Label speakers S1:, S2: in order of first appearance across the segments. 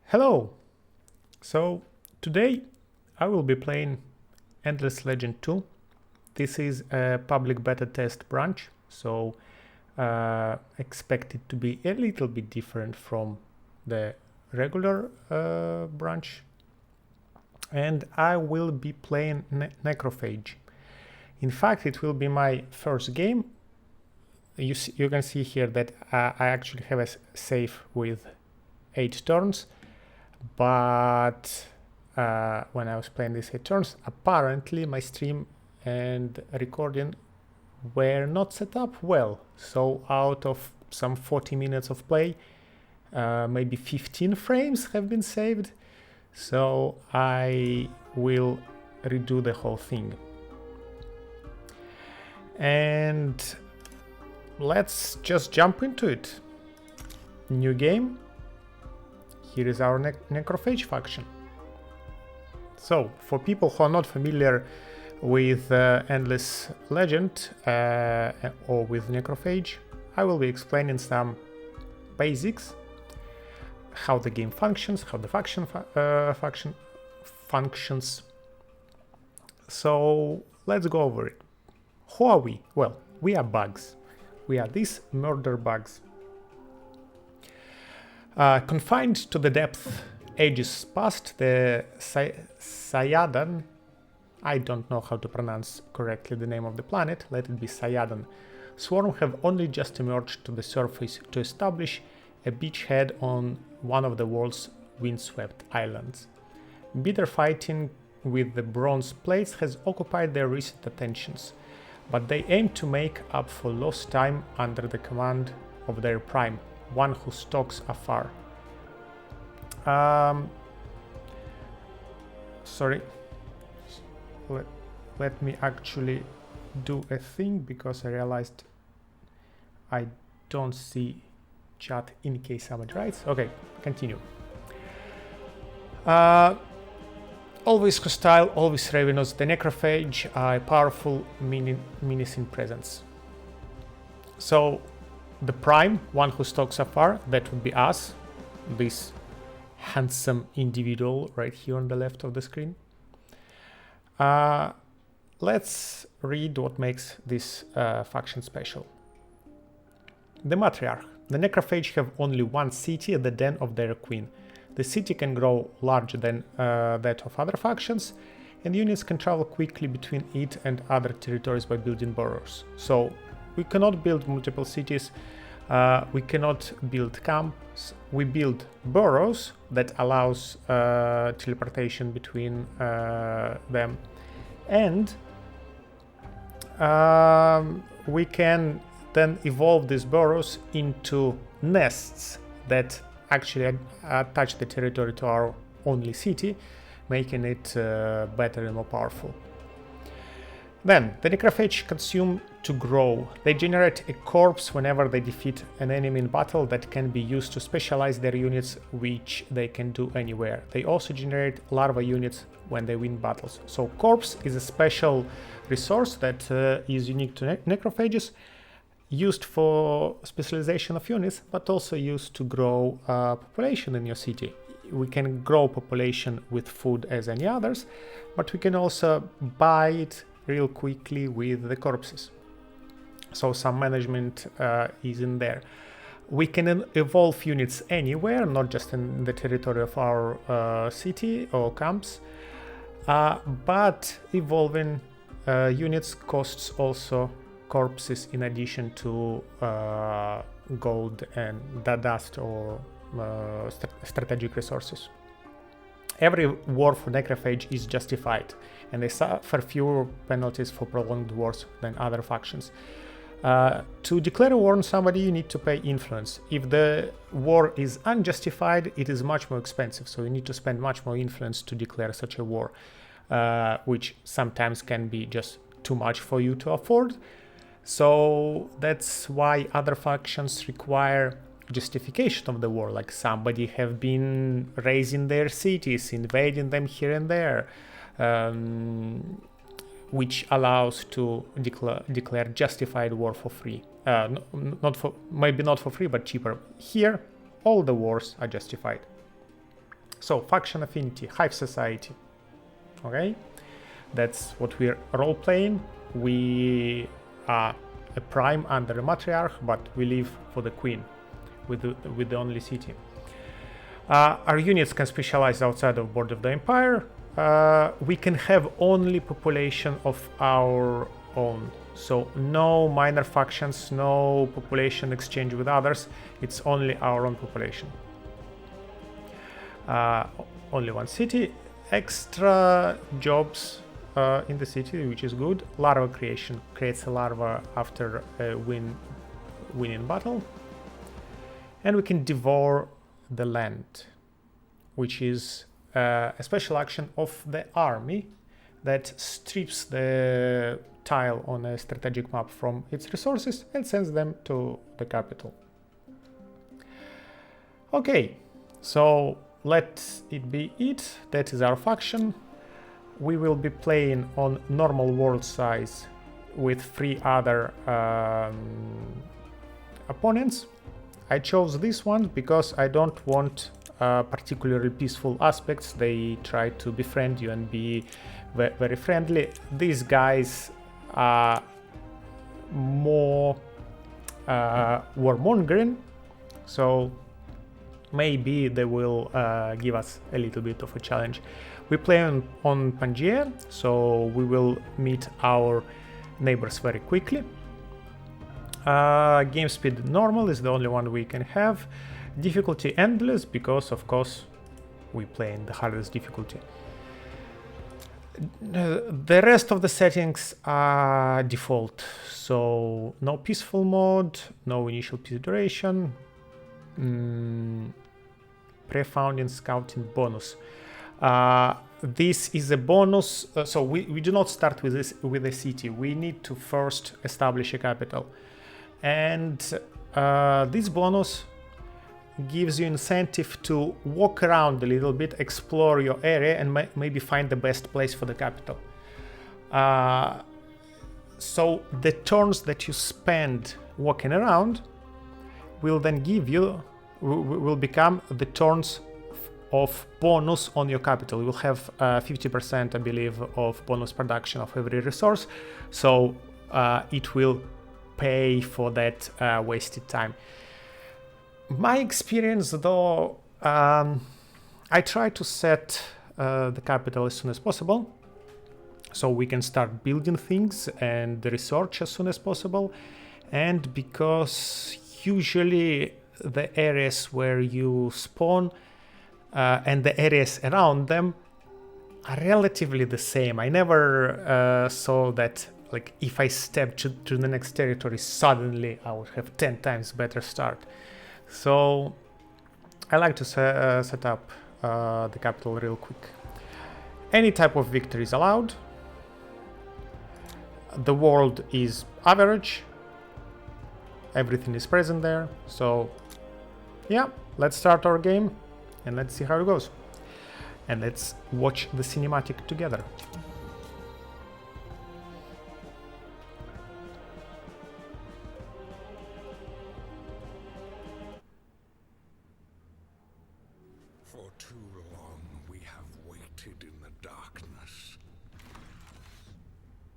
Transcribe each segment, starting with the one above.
S1: Hello! So today I will be playing Endless Legend 2. This is a public beta test branch, so expect it to be a little bit different from the regular branch. And I will be playing Necrophage. In fact, it will be my first game. You can see here that I actually have a save with 8 turns. But when I was playing these 8 turns, apparently my stream and recording were not set up well. So out of some 40 minutes of play, maybe 15 frames have been saved. So I will redo the whole thing. And let's just jump into it. New game. Here is our Necrophage faction. So, for people who are not familiar with Endless Legend or with Necrophage, I will be explaining some basics, how the game functions, how the faction functions. So, let's go over it. Who are we? Well, we are bugs. We are these murder bugs. Confined to the depth ages past, the Sayadan, I don't know how to pronounce correctly the name of the planet, let it be Sayadan, swarm have only just emerged to the surface to establish a beachhead on one of the world's windswept islands. Bitter fighting with the bronze plates has occupied their recent attentions, but they aim to make up for lost time under the command of their prime, one who stalks afar. Sorry. Let me actually do a thing because I realized I don't see chat in case someone writes. Okay, continue. Always hostile, always ravenous, the Necrophage are a powerful, menacing presence. So, the prime, one who stalks afar, that would be us, this handsome individual right here on the left of the screen. Let's read what makes this faction special. The Matriarch. The Necrophage have only one city at the den of their queen. The city can grow larger than that of other factions, and units can travel quickly between it and other territories by building boroughs. So, we cannot build multiple cities, we cannot build camps, we build boroughs that allows teleportation between them, and we can then evolve these boroughs into nests that actually attach the territory to our only city, making it better and more powerful. Then, the Necrophage consume to grow. They generate a corpse whenever they defeat an enemy in battle that can be used to specialize their units, which they can do anywhere. They also generate larva units when they win battles. So corpse is a special resource that is unique to Necrophages, used for specialization of units, but also used to grow population in your city. We can grow population with food as any others, but we can also buy it real quickly with the corpses. So some management is in there. We can evolve units anywhere, not just in the territory of our city or camps, but evolving units costs also corpses in addition to gold and dust or strategic resources. Every war for Necrophage is justified, and they suffer fewer penalties for prolonged wars than other factions. To declare a war on somebody, you need to pay influence. If the war is unjustified, it is much more expensive, so you need to spend much more influence to declare such a war, which sometimes can be just too much for you to afford. So that's why other factions require justification of the war, like somebody have been raising their cities, invading them here and there, which allows to declare justified war for free. Maybe not for free, but cheaper. Here, all the wars are justified. So, faction affinity, hive society. Okay, that's what we're role-playing. We are a prime under a matriarch, but we live for the queen with the only city. Our units can specialize outside of board of the empire. We can have only population of our own. So no minor factions, no population exchange with others. It's only our own population. Only one city. Extra jobs in the city, which is good. Larva creation, creates a larva after a winning battle. And we can devour the land, which is a special action of the army that strips the tile on a strategic map from its resources and sends them to the capital. Okay, so let it be it. That is our faction. We will be playing on normal world size with 3 other opponents. I chose this one because I don't want particularly peaceful aspects. They try to befriend you and be very friendly. These guys are more warmongering, so maybe they will give us a little bit of a challenge. We play on Pangea, so we will meet our neighbors very quickly. Game speed normal is the only one we can have. Difficulty endless, because of course we play in the hardest difficulty. The rest of the settings are default, so no peaceful mode, no initial peace duration, pre-founding scouting bonus. This is a bonus, so we do not start with a city. We need to first establish a capital, and this bonus gives you incentive to walk around a little bit, explore your area, and maybe find the best place for the capital. So the turns that you spend walking around will then give you, will become the turns of bonus on your capital. You will have 50%, I believe, of bonus production of every resource. So it will pay for that wasted time. My experience, though, I try to set the capital as soon as possible, so we can start building things and the research as soon as possible. And because usually the areas where you spawn and the areas around them are relatively the same. I never saw that, like, if I step to the next territory, suddenly I would have 10 times better start. So I like to set up the capital real quick. Any type of victory is allowed. The world is average. Everything is present there. So yeah, let's start our game and let's see how it goes. And let's watch the cinematic together.
S2: For too long we have waited in the darkness,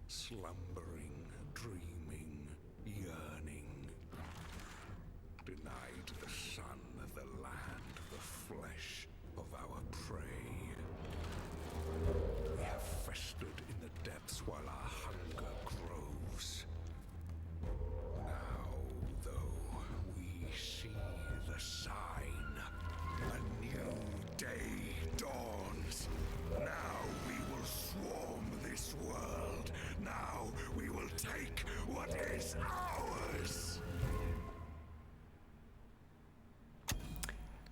S2: slumbering, dreaming, yearning, denied the sun, the land, the flesh of our prey. We have festered in the depths while our hunger grows. Now, though, we see the sign. A new day dawns. Now we will swarm this world. Now we will take what is ours.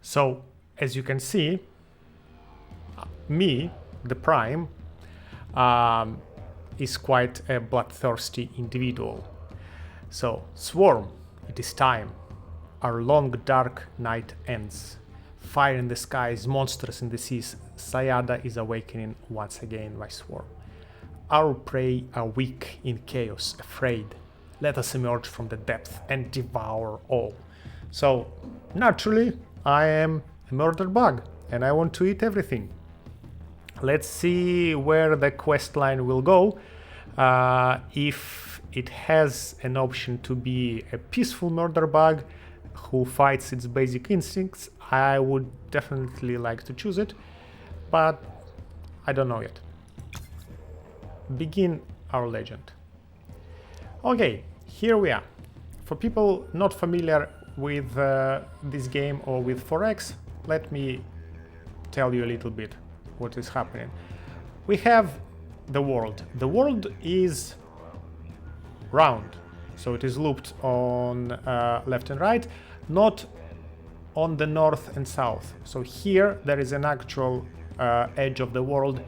S1: So, as you can see, me, the Prime, is quite a bloodthirsty individual. So, swarm, it is time. Our long dark night ends. Fire in the skies, monsters in the seas. Sayada is awakening once again by swarm. Our prey are weak in chaos, afraid. Let us emerge from the depth and devour all. So, naturally, I am a murder bug. and I want to eat everything. Let's see where the quest line will go. If it has an option to be a peaceful murder bug who fights its basic instincts, I would definitely like to choose it, but I don't know yet. Begin our legend. Okay, here we are. For people not familiar with this game or with 4X, let me tell you a little bit what is happening. We have the world. The world is round, so it is looped on left and right, not on the north and south. So here there is an actual edge of the world,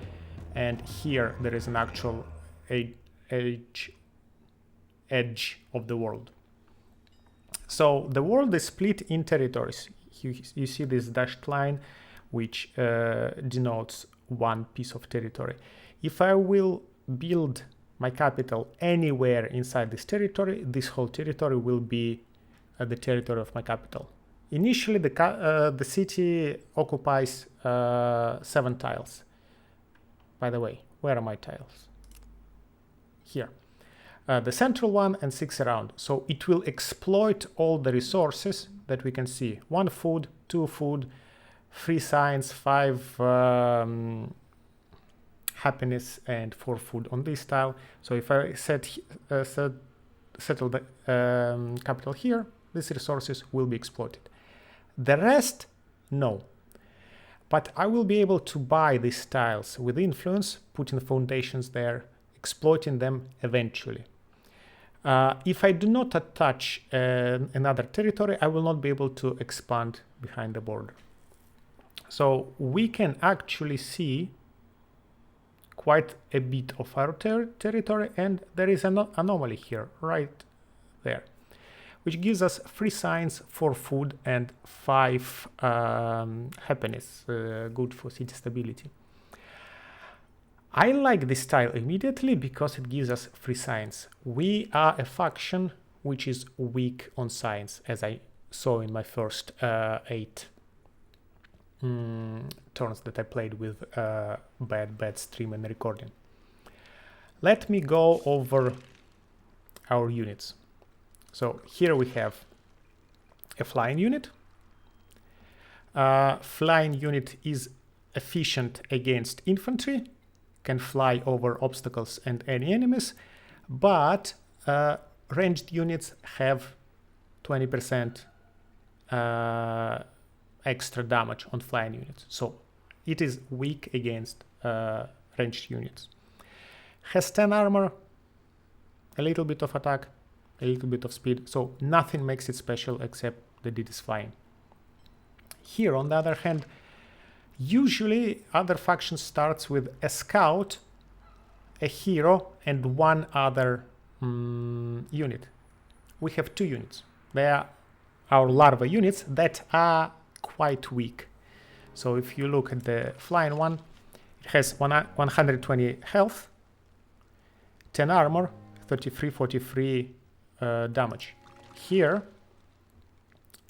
S1: and here there is an actual edge of the world. So the world is split in territories. You see this dashed line, which denotes one piece of territory. If I will build my capital anywhere inside this territory, this whole territory will be the territory of my capital. Initially, the city occupies 7 tiles. By the way, where are my tiles? Here. The central one and 6 around. So it will exploit all the resources that we can see. 1 food, 2 food, 3 science, 5 happiness, and 4 food on this tile. So if I settle the capital here, these resources will be exploited. The rest, no. But I will be able to buy these tiles with influence, putting foundations there, exploiting them eventually. If I do not attach another territory, I will not be able to expand behind the border. So we can actually see quite a bit of our territory, and there is an anomaly here, right there, which gives us 3 science, 4 food, and 5 happiness, good for city stability. I like this tile immediately because it gives us 3 science. We are a faction which is weak on science, as I saw in my first 8 turns that I played with bad stream and recording. Let me go over our units. So here we have a flying unit. Flying unit is efficient against infantry, can fly over obstacles and any enemies, but ranged units have 20% extra damage on flying units. So it is weak against ranged units. Has 10 armor, a little bit of attack, a little bit of speed, so nothing makes it special except that it is flying. Here, on the other hand, usually other faction starts with a scout, a hero, and 1 other unit. We have 2 units. They are our larva units that are quite weak. So if you look at the flying one, it has 120 health, 10 armor, 33, 43 damage. Here,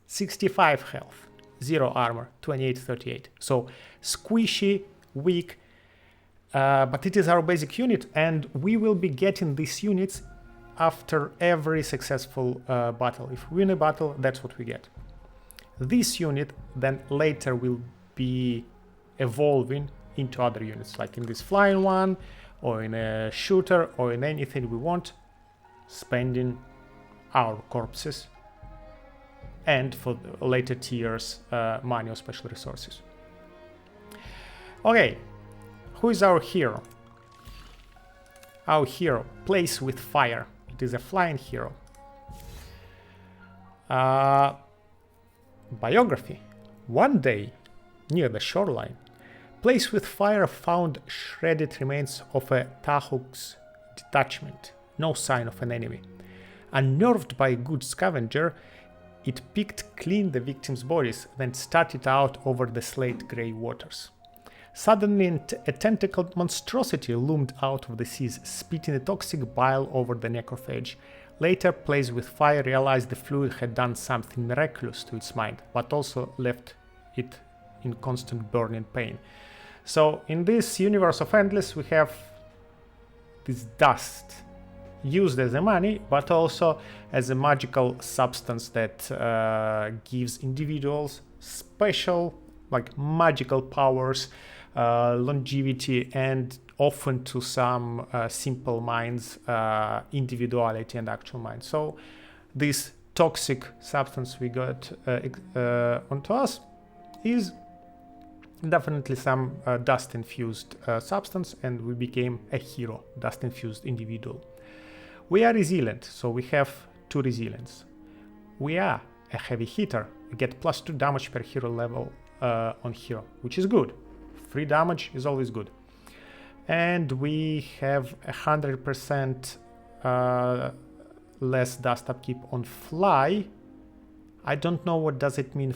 S1: 65 health, 0 armor, 28, 38. So squishy, weak, but it is our basic unit, and we will be getting these units after every successful battle. If we win a battle, that's what we get. This unit then later will be evolving into other units, like in this flying one, or in a shooter, or in anything we want, spending our corpses and for later tiers money or special resources. Okay, who is our hero? Our hero plays with fire. It is a flying hero. Biography. One day, near the shoreline, place with fire found shredded remains of a Tahuk's detachment. No sign of an enemy. Unnerved by a good scavenger, it picked clean the victims' bodies, then started out over the slate-grey waters. Suddenly, a tentacled monstrosity loomed out of the seas, spitting a toxic bile over the necrophage. Later, Place with Fire realized the fluid had done something miraculous to its mind, but also left it in constant burning pain. So in this universe of Endless, we have this dust used as a money, but also as a magical substance that gives individuals special, like magical powers, longevity, and often to some simple minds, individuality and actual mind. So this toxic substance we got onto us is definitely some dust-infused substance, and we became a hero, dust-infused individual. We are resilient, so we have 2 resilience. We are a heavy hitter. We get +2 damage per hero level on hero, which is good. 3 damage is always good. And we have 100% less dust upkeep on fly. I don't know what does it mean.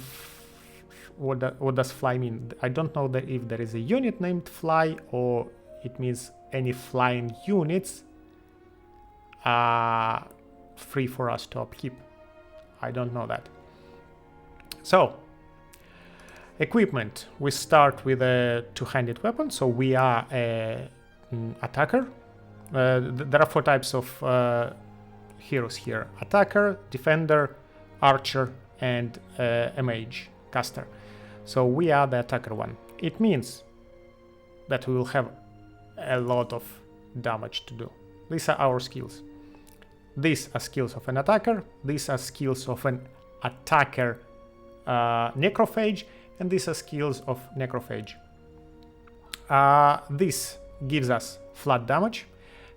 S1: What does fly mean? I don't know that if there is a unit named fly or it means any flying units are free for us to upkeep. I don't know that. So equipment, we start with a 2-handed weapon, so we are an attacker. There are 4 types of heroes here: attacker, defender, archer, and a mage, caster. So we are the attacker one. It means that we will have a lot of damage to do. These are our skills. These are skills of an attacker, these are skills of an attacker necrophage, and these are skills of necrophage. This gives us flat damage,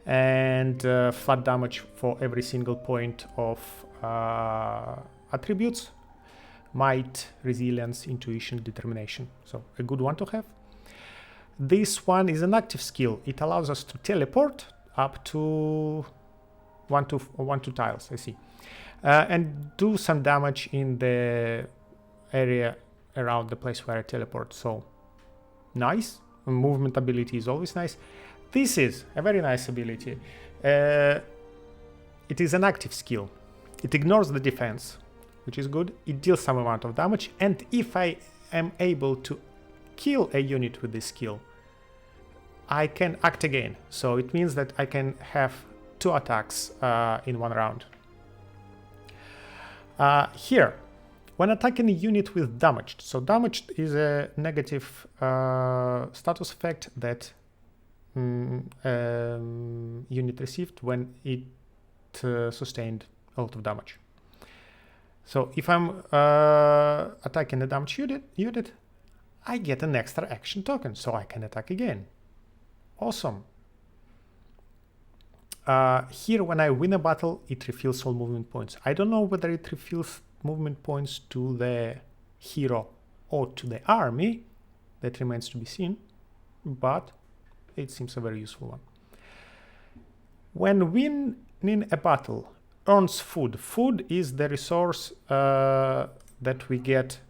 S1: and flat damage for every single point of attributes: might, resilience, intuition, determination. So a good one to have. This one is an active skill. It allows us to teleport up to one to tiles, I see, and do some damage in the area around the place where I teleport. So nice. Movement ability is always nice. This is a very nice ability. It is an active skill. It ignores the defense, which is good. It deals some amount of damage, and if I am able to kill a unit with this skill, I can act again. So it means that I can have 2 attacks in 1 round. Here, when attacking a unit with damaged, so damaged is a negative status effect that unit received when it sustained a lot of damage. So if I'm attacking a damaged unit, I get an extra action token, so I can attack again. Awesome. Here, when I win a battle, it refills all movement points. I don't know whether it refills movement points to the hero or to the army. That remains to be seen, but it seems a very useful one. When winning a battle, earns food. Food is the resource that we get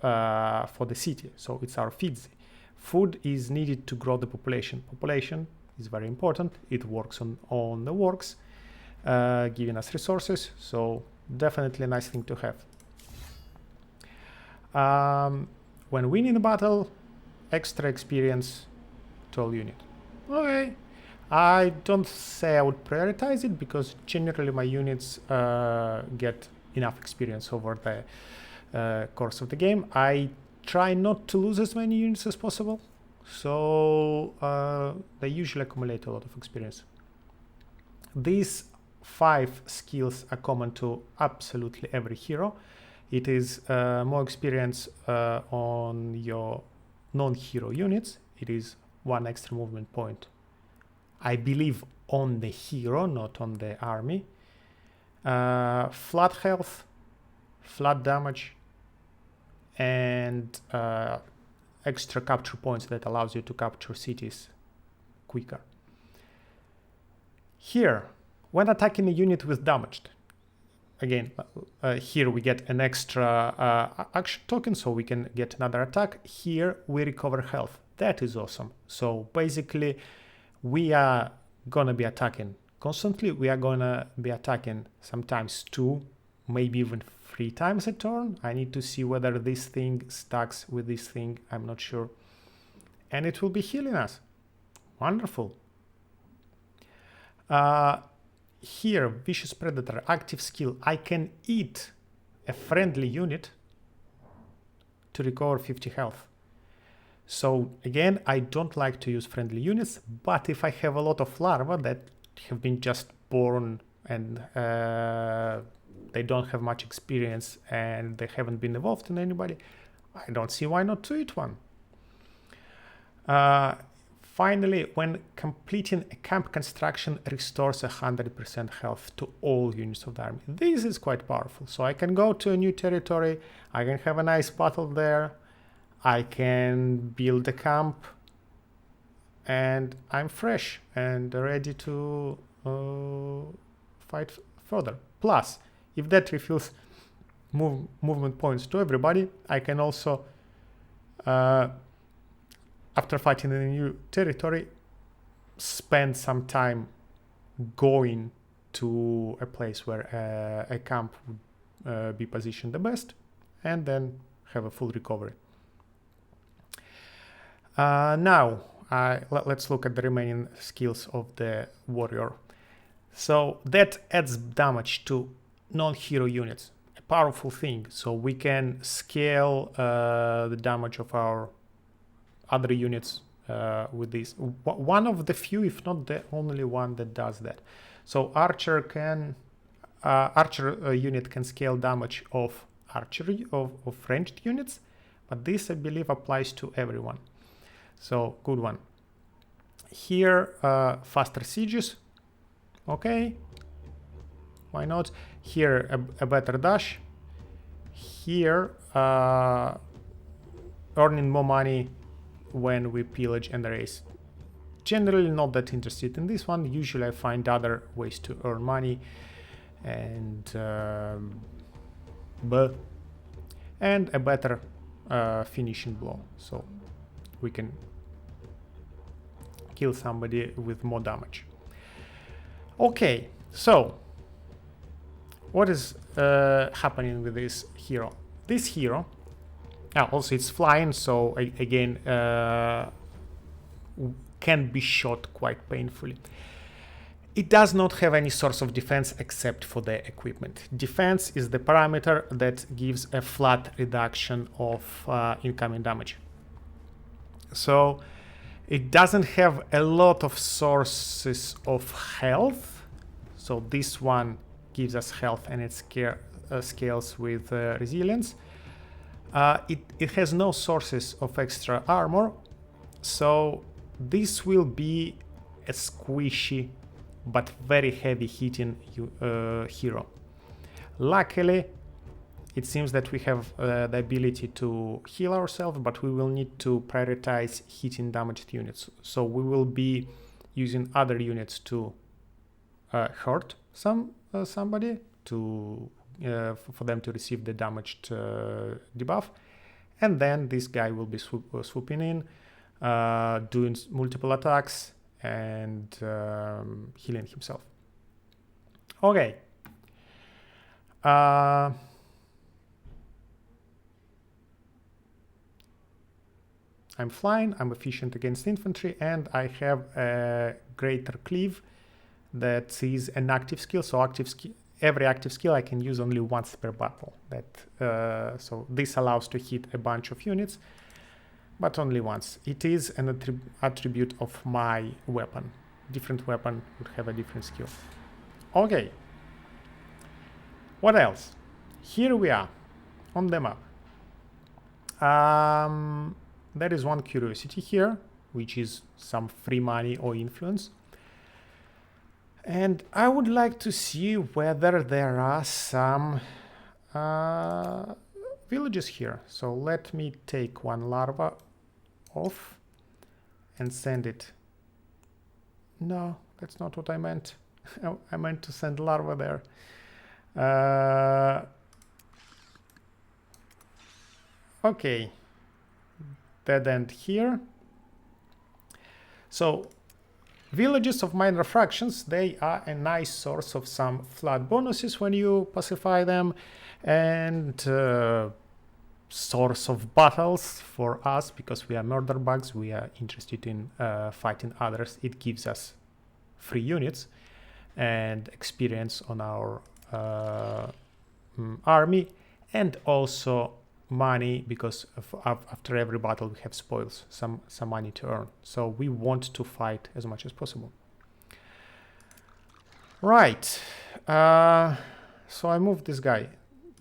S1: for the city, so it's our feeds. Food is needed to grow the population. Population is very important. It works on the works, giving us resources, so definitely a nice thing to have. When winning a battle, extra experience to all unit. Okay, I don't say I would prioritize it because generally my units get enough experience over the course of the game. I try not to lose as many units as possible, so they usually accumulate a lot of experience. These 5 skills are common to absolutely every hero. It is more experience on your non-hero units. It is 1 extra movement point, I believe, on the hero, not on the army. Flat health, flat damage, and extra capture points that allows you to capture cities quicker. Here, when attacking a unit with damaged, again, here we get an extra action token, so we can get another attack. Here we recover health. That is awesome. So basically, we are gonna be attacking constantly. We are gonna be attacking sometimes 2, maybe even 3 times a turn. I need to see whether this thing stacks with this thing. I'm not sure. And it will be healing us. Wonderful. Here, Vicious Predator, active skill. I can eat a friendly unit to recover 50 health. So again, I don't like to use friendly units, but if I have a lot of larvae that have been just born and they don't have much experience and they haven't been evolved in anybody, I don't see why not to eat one. Finally, when completing a camp construction, restores 100% health to all units of the army. This is quite powerful. So I can go to a new territory, I can have a nice battle there, I can build a camp, and I'm fresh and ready to fight further. Plus, if that refills movement points to everybody, I can also, after fighting in a new territory, spend some time going to a place where a camp would be positioned the best, and then have a full recovery. Now, let's look at the remaining skills of the warrior. So that adds damage to non-hero units, a powerful thing. So we can scale the damage of our other units with this. One of the few, if not the only one that does that. So archer unit can scale damage of archery of ranged units, but this I believe applies to everyone. So good one. Here, faster sieges. Okay, why not? Here, a better dash. Here, earning more money when we pillage and erase. Generally not that interested in this one. Usually I find other ways to earn money, and a better finishing blow. So we can kill somebody with more damage. Okay, so what is happening with this hero? This hero, also it's flying, so again can be shot quite painfully. It does not have any source of defense except for the equipment. Defense is the parameter that gives a flat reduction of incoming damage. So it doesn't have a lot of sources of health. So this one gives us health and it scales with resilience. It has no sources of extra armor. So this will be a squishy but very heavy hitting hero. Luckily, it seems that we have the ability to heal ourselves, but we will need to prioritize hitting damaged units. So we will be using other units to hurt somebody, for them to receive the damaged debuff, and then this guy will be swooping in, doing multiple attacks and healing himself. Okay. I'm flying, I'm efficient against infantry, and I have a greater cleave that is an active skill. So every active skill I can use only once per battle. So this allows to hit a bunch of units, but only once. It is an attribute of my weapon. Different weapon would have a different skill. Okay. What else? Here we are on the map. There is one curiosity here, which is some free money or influence. And I would like to see whether there are some villages here. So let me take one larva off and send it. No, that's not what I meant. I meant to send larva there. Okay. Dead end here. So Villages of minor fractions, they are a nice source of some flood bonuses when you pacify them, and source of battles for us, because we are murder bugs, we are interested in fighting others. It gives us free units and experience on our army, and also money, because after every battle we have spoils, some money to earn. So we want to fight as much as possible. Right. So I moved this guy.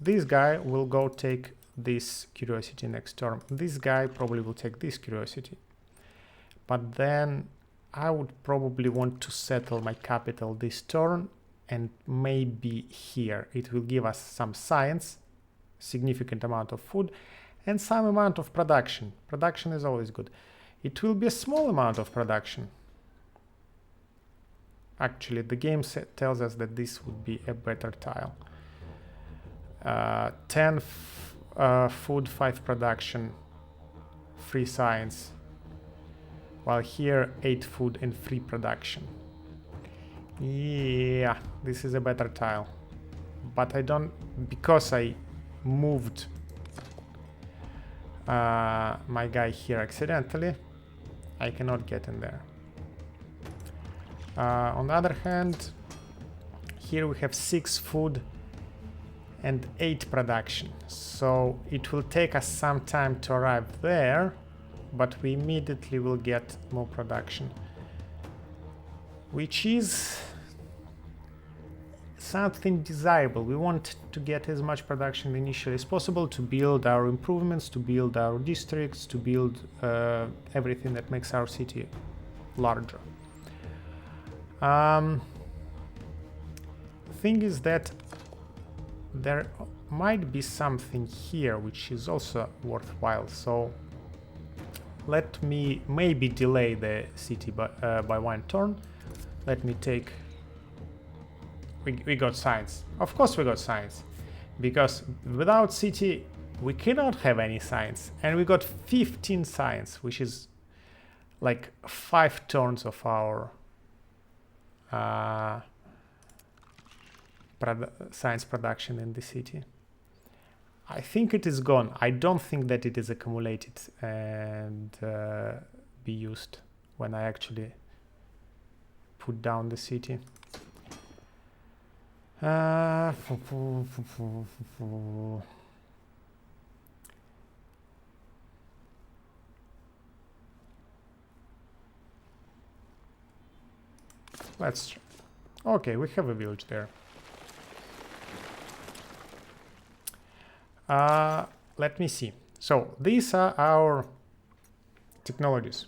S1: This guy will go take this curiosity next turn. This guy probably will take this curiosity. But then I would probably want to settle my capital this turn, and maybe here. It will give us some science, significant amount of food, and some amount of production. Production is always good. It will be a small amount of production. Actually, the game tells us that this would be a better tile. 10 food, 5 production, 3 science. While here, 8 food and 3 production. Yeah, this is a better tile. But I don't, because I moved my guy here accidentally, I cannot get in there. On the other hand, here we have 6 food and 8 production. So it will take us some time to arrive there, but we immediately will get more production, which is something desirable. We want to get as much production initially as possible to build our improvements, to build our districts, to build everything that makes our city larger. Thing is that there might be something here which is also worthwhile, so let me maybe delay the city by 1 turn. Let me take... We got science. Of course we got science, because without city we cannot have any science, and we got 15 science, which is like 5 turns of our science production in the city. I think it is gone. I don't think that it is accumulated and be used when I actually put down the city. Let's try. Okay, we have a village there. Let me see. So these are our technologies.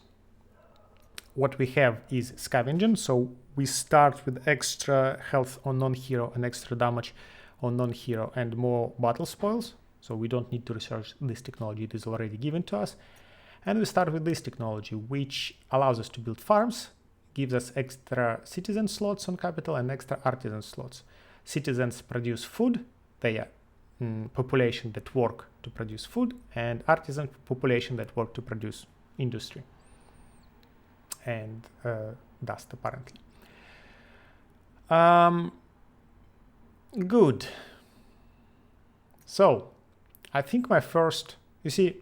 S1: What we have is scavenging, so we start with extra health on non-hero and extra damage on non-hero and more battle spoils. So we don't need to research this technology, it is already given to us. And we start with this technology, which allows us to build farms, gives us extra citizen slots on capital and extra artisan slots. Citizens produce food, they are population that work to produce food, and artisan population that work to produce industry and dust, apparently. Good. So I think my first, you see,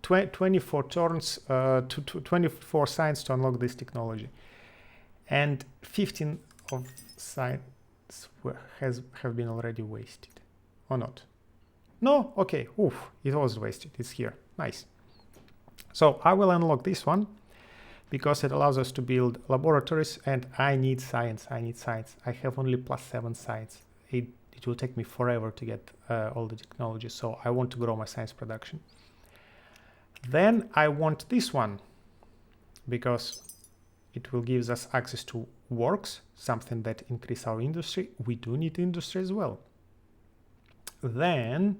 S1: 24 turns, 24 science to unlock this technology, and 15 of science have been already wasted. Or not? No? Okay. Oof, it was wasted. It's here. Nice. So I will unlock this one because it allows us to build laboratories, and I need science. I need science. I have only +7 science. It will take me forever to get all the technology, so I want to grow my science production. Then I want this one because it will give us access to works, something that increase our industry. We do need industry as well. Then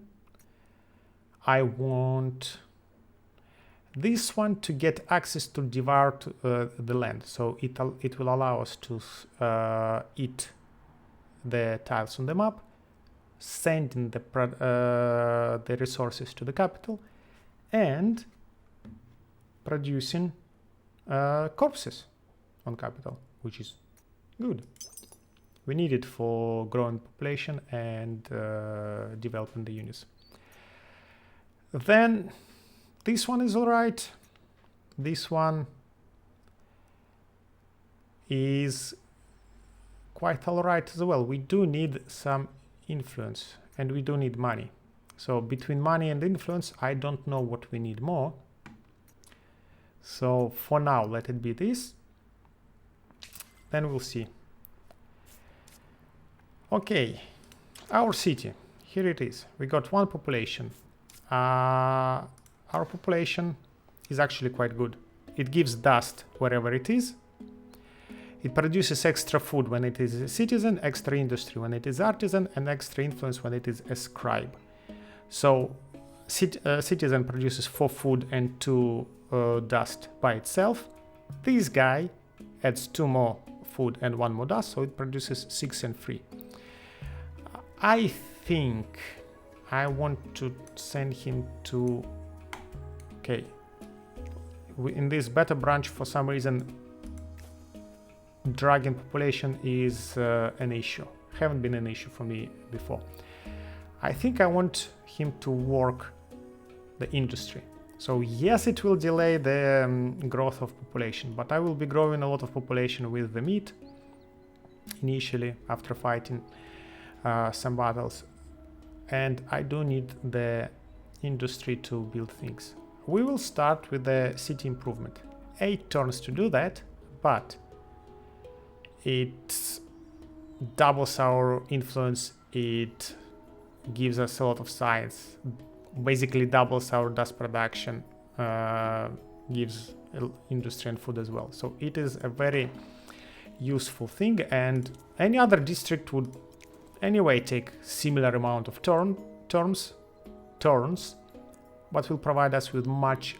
S1: I want this one to get access to devour the land, so it will allow us to eat the tiles on the map, sending the resources to the capital, and producing corpses on capital, which is good. We need it for growing population and developing the units. Then this one is all right. This one is quite all right as well. We do need some influence and we do need money. So between money and influence, I don't know what we need more. So for now, let it be this. Then we'll see. Okay, our city. Here it is. We got one population. Our population is actually quite good. It gives dust wherever it is. It produces extra food when it is a citizen, extra industry when it is artisan, and extra influence when it is a scribe. So citizen produces 4 food and 2 dust by itself. This guy adds 2 more food and 1 more dust, so it produces 6 and 3. I think I want to send him to... Okay. In this beta branch, for some reason, dragging population is an issue. Haven't been an issue for me before. I think I want him to work the industry. So yes, it will delay the growth of population, but I will be growing a lot of population with the meat initially after fighting some battles. And I do need the industry to build things. We will start with the city improvement. 8 turns to do that, but it doubles our influence. It gives us a lot of science, basically doubles our dust production, gives industry and food as well. So it is a very useful thing, and any other district would anyway take similar amount of turns, but will provide us with much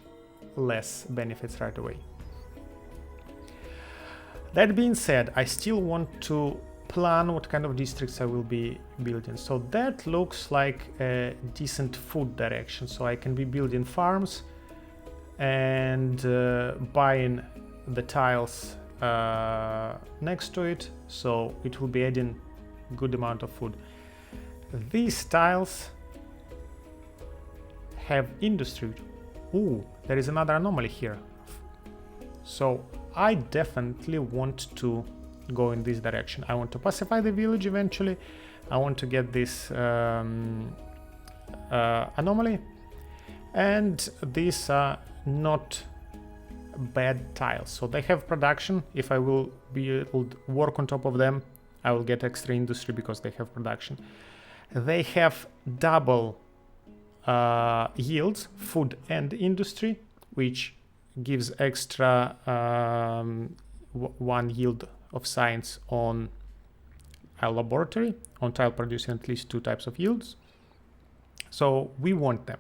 S1: less benefits right away. That being said, I still want to plan what kind of districts I will be building. So that looks like a decent food direction. So I can be building farms and buying the tiles next to it. So it will be adding good amount of food. These tiles have industry. Ooh, there is another anomaly here. So I definitely want to go in this direction. I want to pacify the village eventually. I want to get this anomaly. And these are not bad tiles. So they have production. If I will be able to work on top of them, I will get extra industry because they have production. They have double yields, food and industry, which gives extra 1 yield of science on our laboratory, on tile producing at least 2 types of yields. So we want them.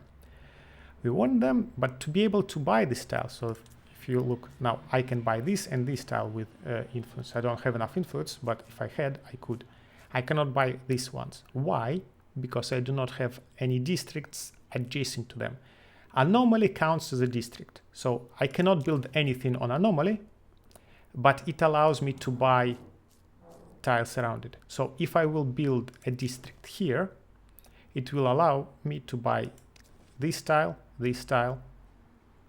S1: We want them, but to be able to buy this tile. So if you look now, I can buy this and this tile with influence. I don't have enough influence, but if I had, I could. I cannot buy these ones. Why? Because I do not have any districts adjacent to them. Anomaly counts as a district. So I cannot build anything on anomaly, but it allows me to buy tiles around it. So if I will build a district here, it will allow me to buy this tile,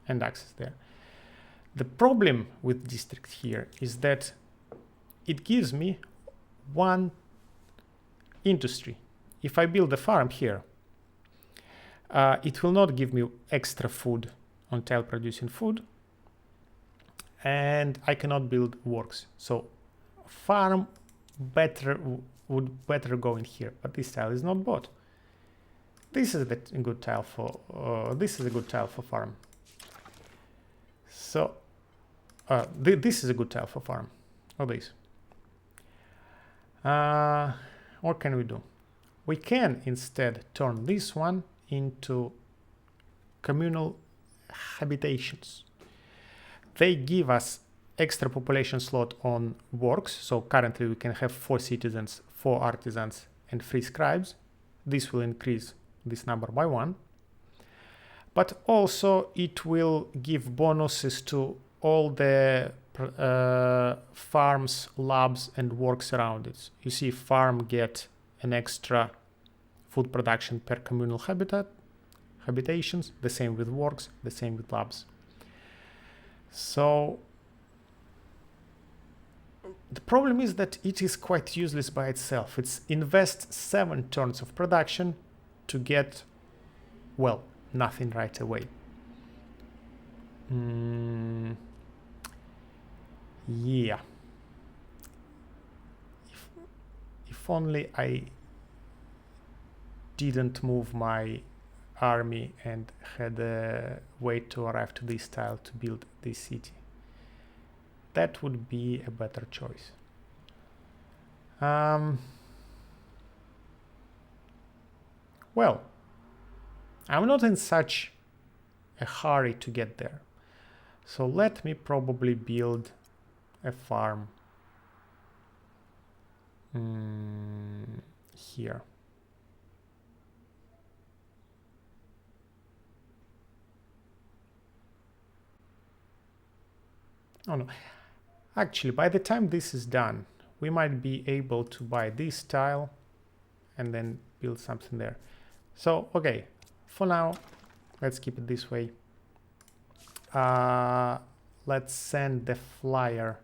S1: and access there. The problem with district here is that it gives me 1 industry. If I build a farm here, it will not give me extra food on tile producing food, and I cannot build works. So farm would better go in here, but this tile is not bought. This is a good tile for this is a good tile for farm. So this is a good tile for farm. Or this. What can we do? We can instead turn this one into communal habitations. They give us extra population slot on works. So currently we can have 4 citizens, 4 artisans, and 3 scribes. This will increase this number by 1. But also it will give bonuses to all the farms, labs, and works around it. You see, farm get an extra food production per communal habitations, the same with works, the same with labs. So the problem is that it is quite useless by itself. It's invest 7 turns of production to get, well, nothing right away. Yeah. If only I didn't move my army and had a way to arrive to this tile to build this city. That would be a better choice. Well, I'm not in such a hurry to get there. So let me probably build a farm here. Oh no, actually by the time this is done, we might be able to buy this tile and then build something there. So, okay, for now, let's keep it this way. Let's send the flyer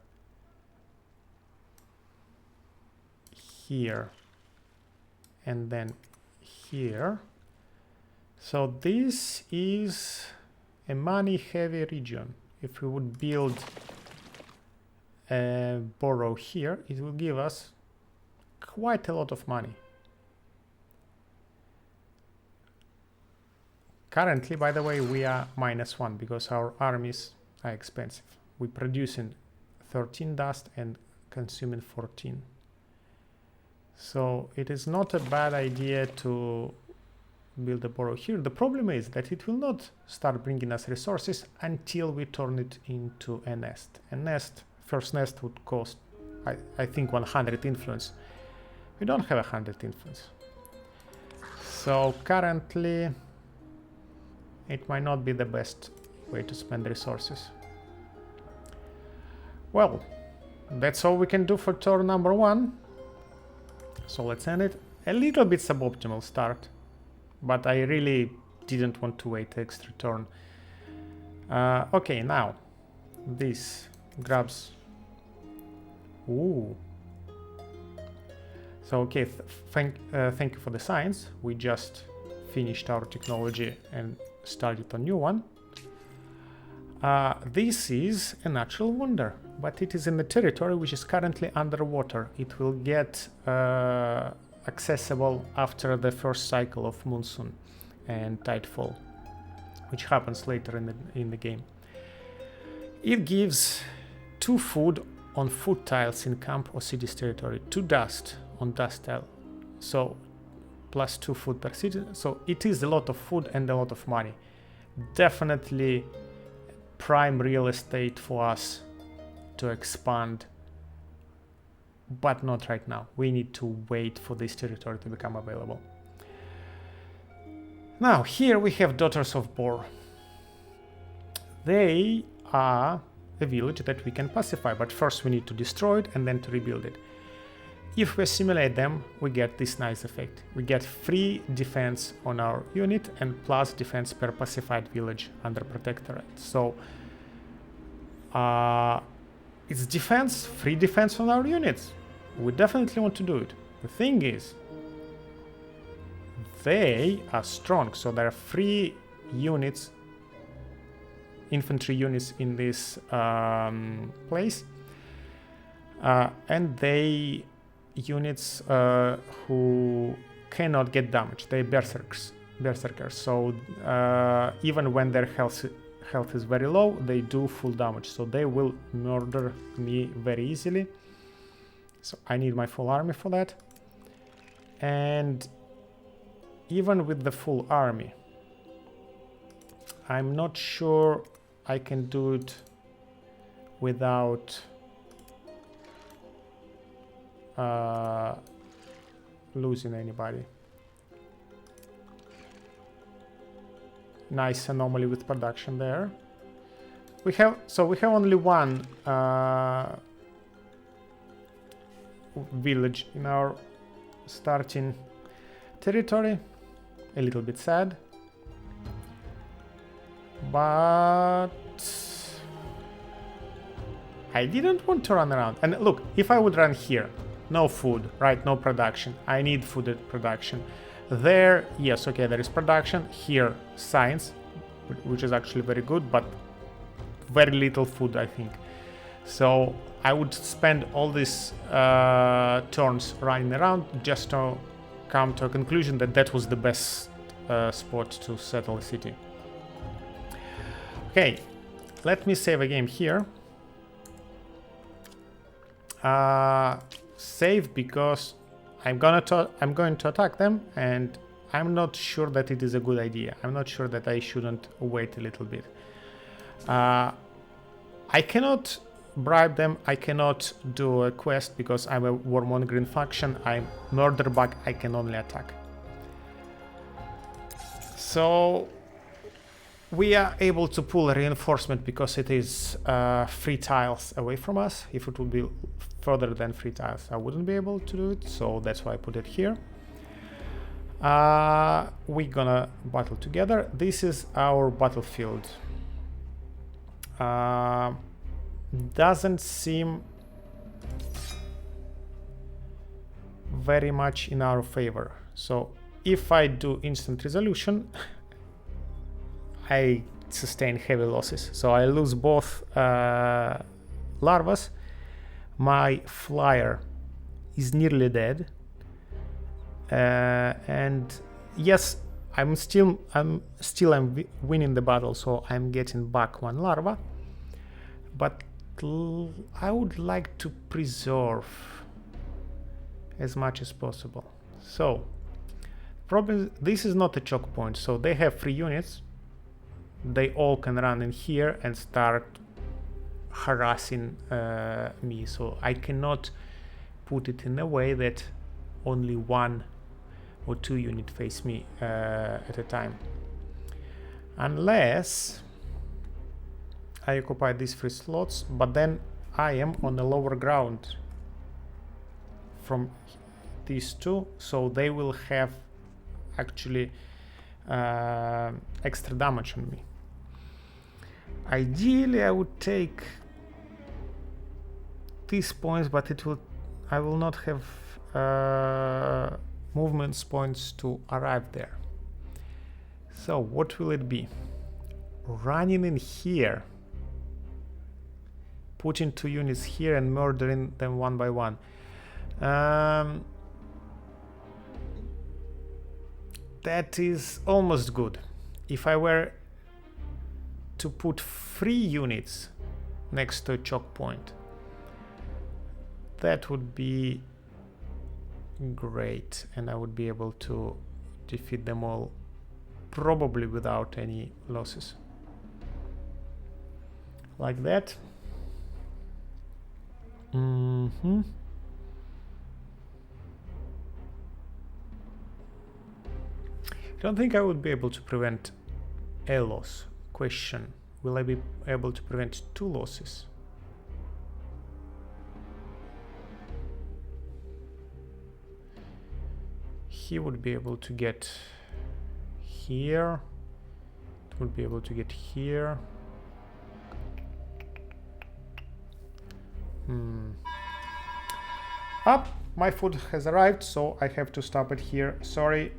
S1: here and then here. So this is a money heavy region. If we would build a borough here, it will give us quite a lot of money. Currently, by the way, we are -1 because our armies are expensive. We're producing 13 dust and consuming 14. So it is not a bad idea to build a borough here. The problem is that it will not start bringing us resources until we turn it into a nest. A nest, first nest would cost, I think, 100 influence. We don't have 100 influence. So currently, it might not be the best way to spend resources. Well, that's all we can do for turn number 1. So let's end it. A little bit suboptimal start, but I really didn't want to wait extra turn. Okay, now this grabs. Ooh. So okay, thank you for the science. We just finished our technology and started a new one. This is a natural wonder, but it is in the territory which is currently underwater. It will get accessible after the first cycle of monsoon and tidefall, which happens later in the game. It gives 2 food on food tiles in camp or city's territory, 2 dust on dust tile, so plus 2 food per city. So it is a lot of food and a lot of money. Definitely prime real estate for us to expand, but not right now. We need to wait for this territory to become available. Now here we have Daughters of Bor. They are a village that we can pacify, but first we need to destroy it and then to rebuild it. If we assimilate them, we get this nice effect. We get free defense on our unit and plus defense per pacified village under protectorate. So it's defense, free defense on our units. We definitely want to do it. The thing is, they are strong, so there are 3 units, infantry units in this place, and they units who cannot get damaged. They're berserkers. So even when their health is very low, they do full damage. So they will murder me very easily. So I need my full army for that. And even with the full army, I'm not sure I can do it without losing anybody. Nice anomaly with production there. we have only one village in our starting territory. A little bit sad, but I didn't want to run around. And look, if I would run here, no food, right? No production. I need food at production. There, yes, okay, there is production. Here, science, which is actually very good, but very little food, I think. So I would spend all these turns running around just to come to a conclusion that that was the best spot to settle a city. Okay, let me save a game here. Save because I'm going to attack them, and I'm not sure that it is a good idea. I'm not sure that I shouldn't wait a little bit. I cannot bribe them. I cannot do a quest because I'm a Worm Green faction. I'm murder bug. I can only attack. So we are able to pull a reinforcement because it is 3 tiles away from us. If it would be further than 3 tiles, I wouldn't be able to do it. So that's why I put it here. We're gonna battle together. This is our battlefield. Doesn't seem very much in our favor. So if I do instant resolution, I sustain heavy losses. So I lose both larvas. My flyer is nearly dead. And yes, I'm winning the battle, so I'm getting back 1 larva. But I would like to preserve as much as possible. So problem, this is not a choke point, so they have 3 units. They all can run in here and start harassing me, so I cannot put it in a way that only 1 or 2 units face me at a time, unless I occupy these 3 slots, but then I am on the lower ground from these 2, so they will have actually extra damage on me. Ideally I would take these points, but I will not have movements points to arrive there. So what will it be? Running in here, putting 2 units here and murdering them 1 by 1. That is almost good. If I were to put 3 units next to a choke point, that would be great, and I would be able to defeat them all probably without any losses. Like that. I don't think I would be able to prevent a loss. Question: will I be able to prevent 2 losses? He would be able to get here. It would be able to get here. Up, my food has arrived, so I have to stop it here. Sorry.